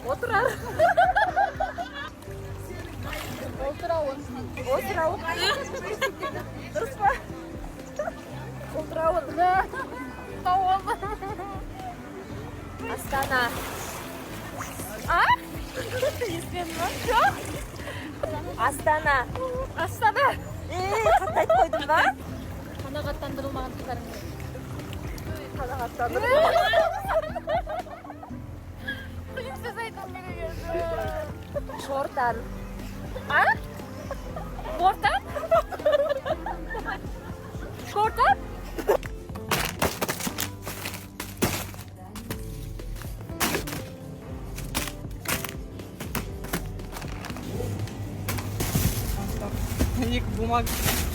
Отырар. Отырауын. Отырауын. Дұрыс па? Отырауын. Тауын. Астана. А? Естідің ба? Жоқ. Астана. Астана. Қатты айтып қойдым ба? Қанағаттандырылмаған қыздарың. Қанағаттандырылмаған. Қиын сөз айтып керек еді. Шортан. А? Шортан? Шортан? Екі бумага.